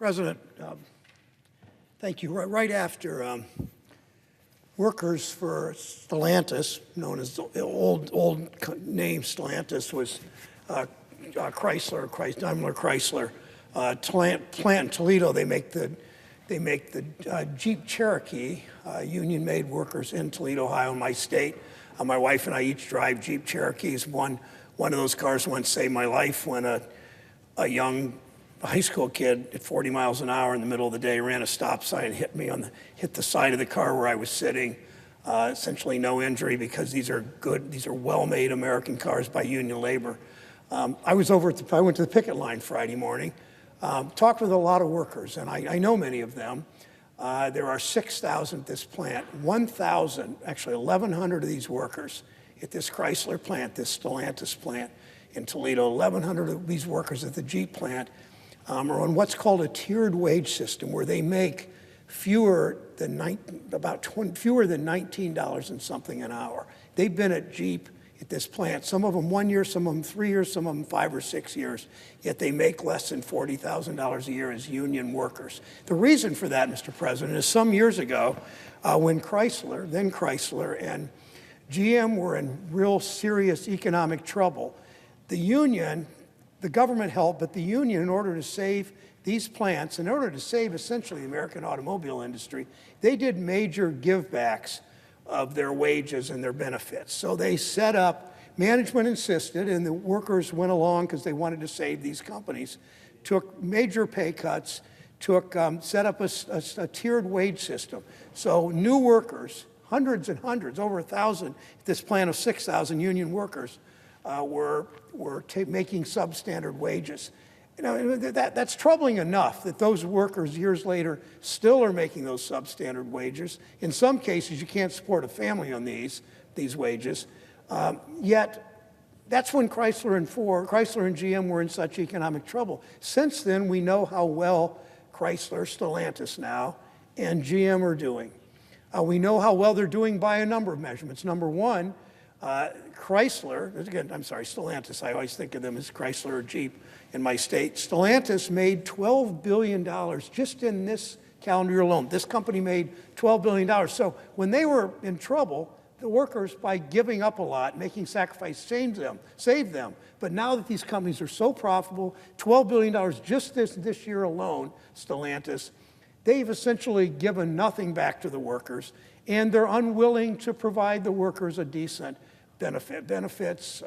President, thank you. Right after workers for Stellantis, known as the old name Stellantis, was Daimler Chrysler plant in Toledo. They make the Jeep Cherokee, union-made workers in Toledo, Ohio, my state. My wife and I each drive Jeep Cherokees. One of those cars once saved my life when a young high school kid at 40 miles an hour in the middle of the day ran a stop sign and hit the side of the car where I was sitting. Essentially no injury because these are well-made American cars by union labor. I went to the picket line Friday morning, talked with a lot of workers, and I know many of them. There are 6,000 at this plant, 1,100 of these workers at this Chrysler plant, this Stellantis plant in Toledo. 1,100 of these workers at the Jeep plant are on what's called a tiered wage system, where they make fewer than $19 and something an hour. They've been at Jeep at this plant, some of them 1 year, some of them 3 years, some of them 5 or 6 years, yet they make less than $40,000 a year as union workers. The reason for that, Mr. President, is some years ago when Chrysler and GM were in real serious economic trouble, the government helped, but the union, in order to save these plants, in order to save essentially the American automobile industry, they did major givebacks of their wages and their benefits. So they set up, management insisted, and the workers went along because they wanted to save these companies, took major pay cuts, set up a tiered wage system. So new workers, hundreds and hundreds, over 1,000 at this plant of 6,000 union workers, were making substandard wages. That's troubling enough that those workers years later still are making those substandard wages. In some cases, you can't support a family on these wages. Yet, that's when Chrysler and GM were in such economic trouble. Since then, we know how well Chrysler, Stellantis now, and GM are doing. We know how well they're doing by a number of measurements. Number one, Stellantis, I always think of them as Chrysler or Jeep in my state. Stellantis made $12 billion just in this calendar year alone. This company made $12 billion. So when they were in trouble, the workers, by giving up a lot, making sacrifices, saved them. But now that these companies are so profitable, $12 billion just this year alone, Stellantis, they've essentially given nothing back to the workers, and they're unwilling to provide the workers a decent benefits,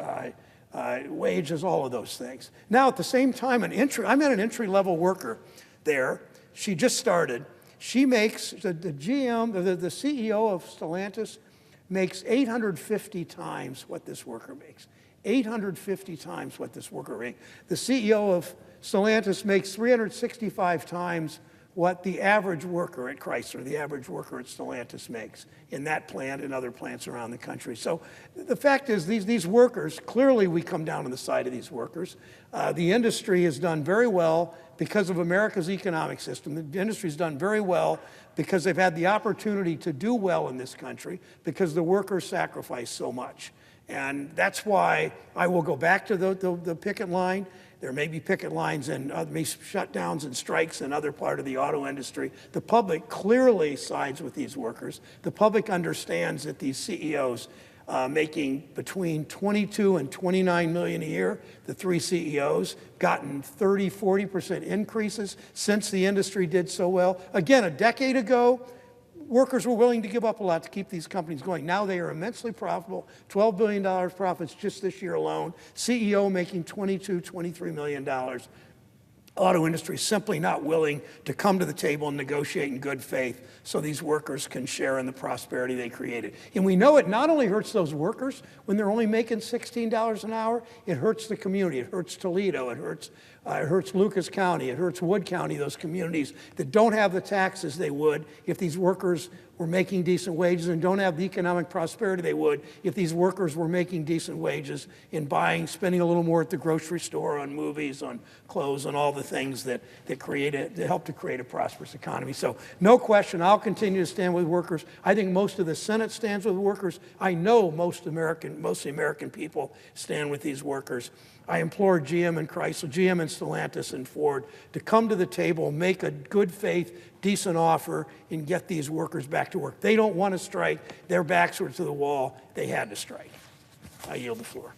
wages, all of those things. Now, at the same time, I met an entry-level worker there. She just started. She makes, the CEO of Stellantis makes 850 times what this worker makes. 850 times what this worker makes. The CEO of Stellantis makes 365 times what the average worker at Chrysler, the average worker at Stellantis makes in that plant and other plants around the country. So the fact is, these workers, clearly we come down on the side of these workers. The industry has done very well because of America's economic system. The industry's done very well because they've had the opportunity to do well in this country because the workers sacrifice so much. And that's why I will go back to the picket line. There may be picket lines and may shutdowns and strikes in other part of the auto industry. The public clearly sides with these workers. The public understands that these CEOs making between 22 and 29 million a year, the three CEOs, gotten 30, 40% increases since the industry did so well. Again, a decade ago, workers were willing to give up a lot to keep these companies going. Now they are immensely profitable, $12 billion profits just this year alone. CEO making $22, $23 million. Auto industry simply not willing to come to the table and negotiate in good faith so these workers can share in the prosperity they created. And we know it not only hurts those workers when they're only making $16 an hour, it hurts the community. It hurts Toledo. It hurts Lucas County. It hurts Wood County, those communities that don't have the taxes they would if these workers were making decent wages and don't have the economic prosperity they would if these workers were making decent wages in buying, spending a little more at the grocery store, on movies, on clothes, on all the things that help to create a prosperous economy. So no question, I'll continue to stand with workers. I think most of the Senate stands with workers. I know most of the American people stand with these workers. I implore GM and Chrysler, GM and Stellantis and Ford to come to the table, make a good faith, decent offer, and get these workers back to work. They don't want to strike. Their backs were to the wall. They had to strike. I yield the floor.